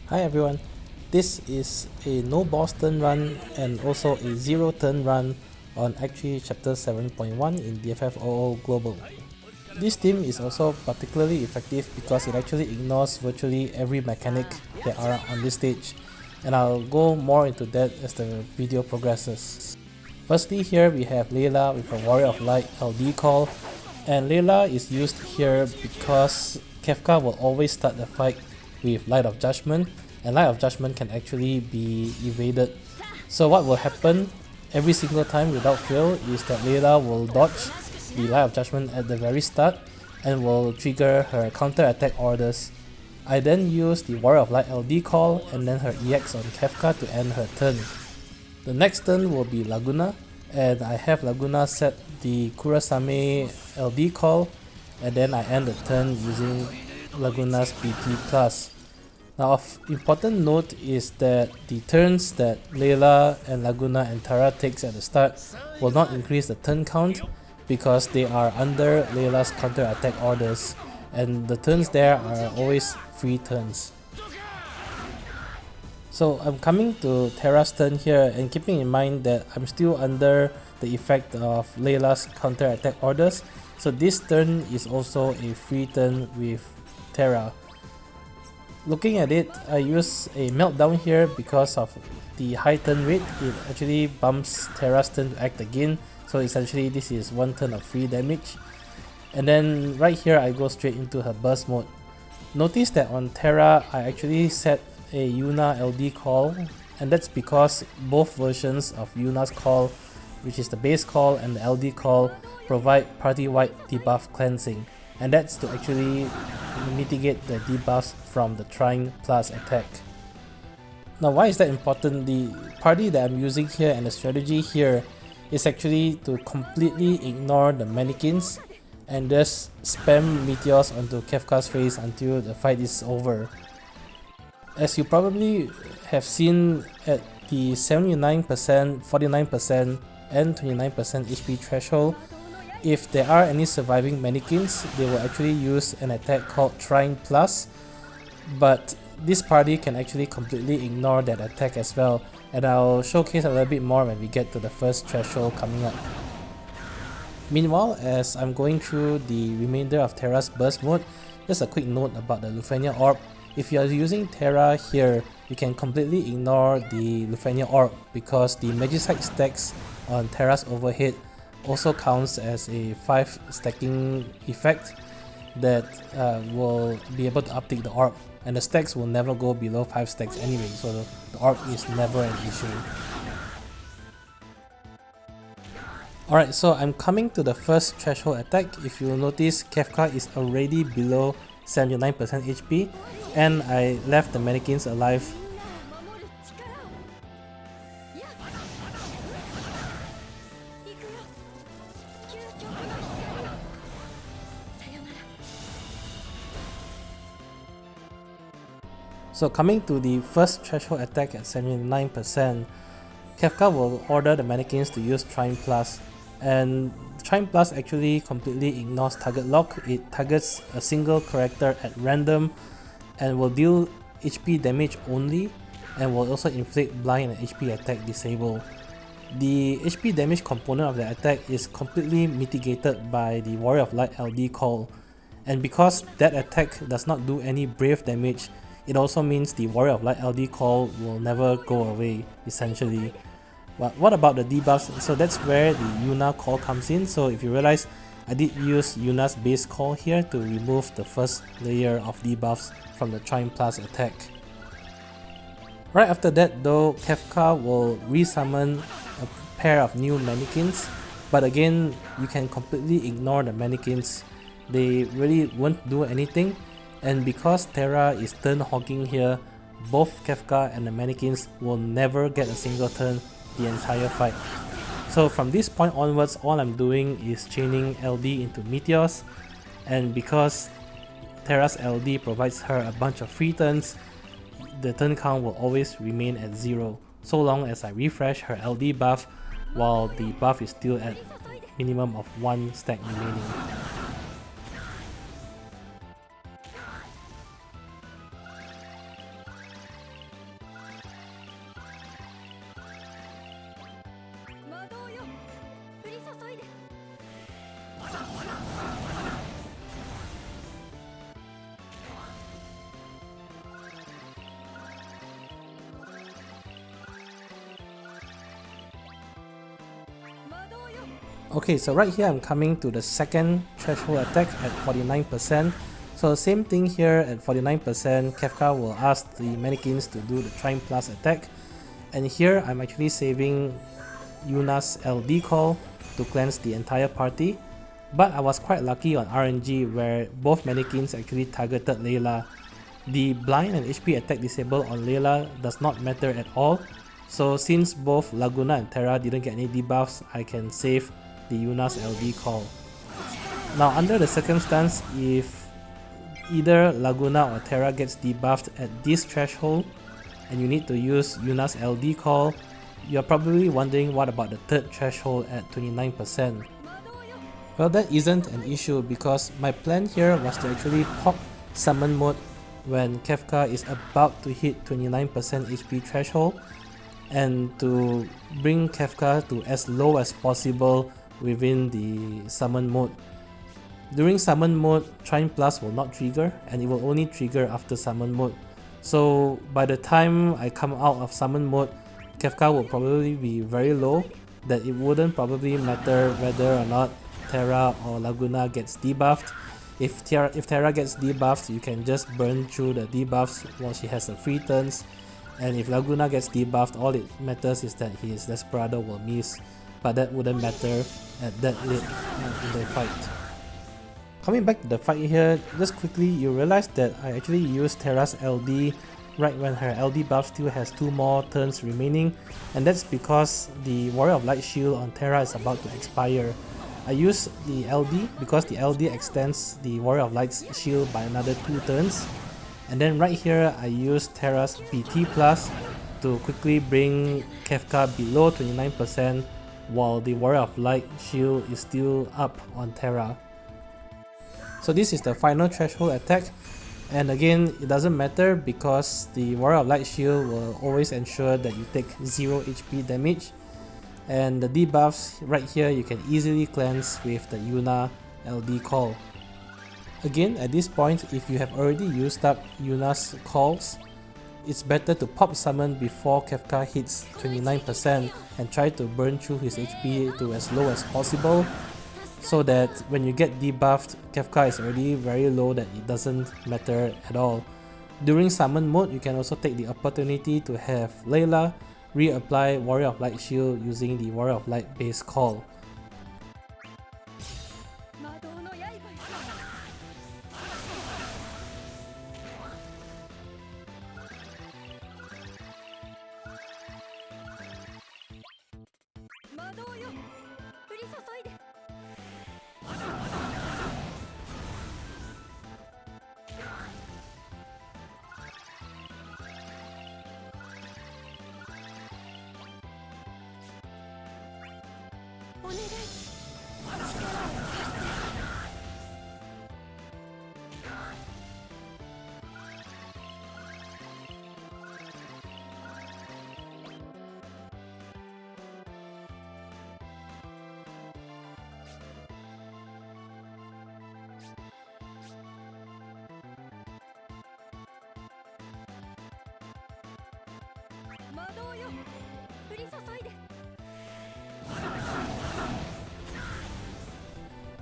Hi everyone, this is a no boss turn run and also a 0 turn run on actually chapter 7.1 in DFFOO Global. This team is also particularly effective because it actually ignores virtually every mechanic that are on this stage, and I'll go more into that as the video progresses. Firstly, here we have Leila with a Warrior of Light LD call, and Leila is used here because Kefka will always start the fight with Light of Judgment, and Light of Judgment can actually be evaded. So what will happen every single time without fail is that Leila will dodge the Light of Judgment at the very start and will trigger her counter attack orders. I then use the Warrior of Light LD call and then her EX on Kefka to end her turn. The next turn will be Laguna, and I have Laguna set the Kurasame LD call, and then I end the turn using Laguna's BT+. Now of important note is that the turns that Leila and Laguna and Terra takes at the start will not increase the turn count because they are under Leila's counter attack orders, and the turns there are always free turns. So I'm coming to Terra's turn here, and keeping in mind that I'm still under the effect of Leila's counter attack orders, so this turn is also a free turn with Terra. Looking at it, I use a meltdown here because of the high turn rate. It actually bumps Terra's turn to act again, so essentially this is one turn of free damage. And then right here I go straight into her burst mode. Notice that on Terra I actually set a Yuna LD call, and that's because both versions of Yuna's call, which is the base call and the LD call, provide party-wide debuff cleansing, and that's to actually mitigate the debuffs from the Trine plus attack. Now why is that important? The party that I'm using here and the strategy here is actually to completely ignore the mannequins and just spam meteors onto Kefka's face until the fight is over. As you probably have seen at the 79%, 49% and 29% HP threshold, if there are any surviving mannequins, they will actually use an attack called Trine Plus, but this party can actually completely ignore that attack as well, and I'll showcase a little bit more when we get to the first threshold coming up. Meanwhile, as I'm going through the remainder of Terra's burst mode, just a quick note about the Lufenia Orb. If you are using Terra here, you can completely ignore the Lufenia Orb because the Magicite stacks on Terra's overhead also counts as a 5 stacking effect that will be able to uptick the orb, and the stacks will never go below 5 stacks anyway, so the orb is never an issue. Alright, so I'm coming to the first threshold attack. If you notice, Kefka is already below 79% HP and I left the mannequins alive. So coming to the first threshold attack at 79%, Kefka will order the mannequins to use Trine Plus, and Trine Plus actually completely ignores target lock. It targets a single character at random and will deal HP damage only, and will also inflict blind and HP attack disable. The HP damage component of the attack is completely mitigated by the Warrior of Light LD call, and because that attack does not do any brave damage, it also means the Warrior of Light LD call will never go away essentially. But what about the debuffs? So that's where the Yuna call comes in. So if you realize, I did use Yuna's base call here to remove the first layer of debuffs from the Trine Plus attack. Right after that though, Kefka will resummon a pair of new mannequins, but again, you can completely ignore the mannequins. They really won't do anything, and because Terra is turn hogging here, both Kefka and the mannequins will never get a single turn the entire fight. So from this point onwards, all I'm doing is chaining LD into meteors, and because Terra's LD provides her a bunch of free turns, the turn count will always remain at 0, so long as I refresh her LD buff while the buff is still at minimum of 1 stack remaining. Okay, so right here I'm coming to the second threshold attack at 49%. So same thing here at 49%, Kefka will ask the mannequins to do the Trine Plus attack. And here I'm actually saving Yuna's LD call to cleanse the entire party. But I was quite lucky on RNG where both mannequins actually targeted Leila. The blind and HP attack disable on Leila does not matter at all. So since both Laguna and Terra didn't get any debuffs, I can save the Yuna's LD call. Now under the circumstance, if either Laguna or Terra gets debuffed at this threshold and you need to use Yuna's LD call, you're probably wondering what about the third threshold at 29%. Well, that isn't an issue because my plan here was to actually pop summon mode when Kefka is about to hit 29% HP threshold and to bring Kefka to as low as possible within the summon mode. During summon mode, Trine Plus will not trigger and it will only trigger after summon mode. So by the time I come out of summon mode, Kefka will probably be very low that it wouldn't probably matter whether or not Terra or Laguna gets debuffed. If Terra gets debuffed, you can just burn through the debuffs while she has the free turns. And if Laguna gets debuffed, all it matters is that his Desperado will miss. But that wouldn't matter at that late in the fight. Coming back to the fight here, just quickly you realize that I actually used Terra's LD right when her LD buff still has 2 more turns remaining, and that's because the Warrior of Light shield on Terra is about to expire. I use the LD because the LD extends the Warrior of Light's shield by another 2 turns, and then right here I use Terra's PT Plus to quickly bring Kefka below 29% while the Warrior of Light shield is still up on Terra. So this is the final threshold attack, and again it doesn't matter because the Warrior of Light shield will always ensure that you take 0 HP damage, and the debuffs right here you can easily cleanse with the Yuna LD call. Again, at this point, if you have already used up Yuna's calls, it's better to pop summon before Kefka hits 29% and try to burn through his HP to as low as possible, so that when you get debuffed, Kefka is already very low that it doesn't matter at all. During summon mode, you can also take the opportunity to have Leila reapply Warrior of Light shield using the Warrior of Light base call.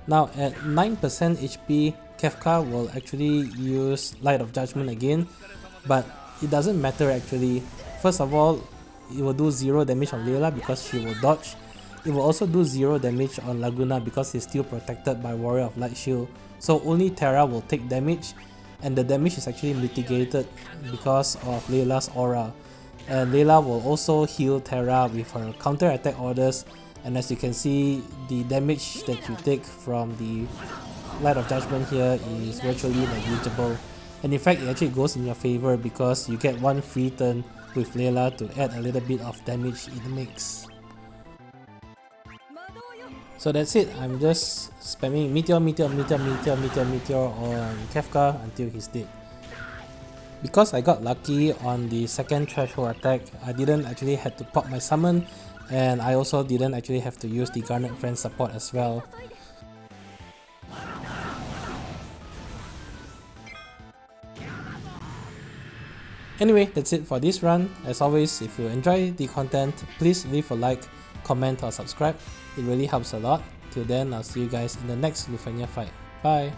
Now at 9% HP, Kefka will actually use Light of Judgment again, but it doesn't matter actually. First of all, it will do 0 damage on Leila because she will dodge. It will also do 0 damage on Laguna because he's still protected by Warrior of Light shield. So only Terra will take damage, and the damage is actually mitigated because of Leila's aura. And Leila will also heal Terra with her counter attack orders, and as you can see, the damage that you take from the Light of Judgment here is virtually negligible. And in fact, it actually goes in your favor because you get 1 free turn with Leila to add a little bit of damage in the mix. So that's it, I'm just spamming Meteor on Kefka until he's dead. Because I got lucky on the second threshold attack, I didn't actually have to pop my summon, and I also didn't actually have to use the Garnet Friend support as well. Anyway, that's it for this run. As always, if you enjoy the content, please leave a like, comment or subscribe. It really helps a lot. Till then, I'll see you guys in the next Lufenia fight. Bye!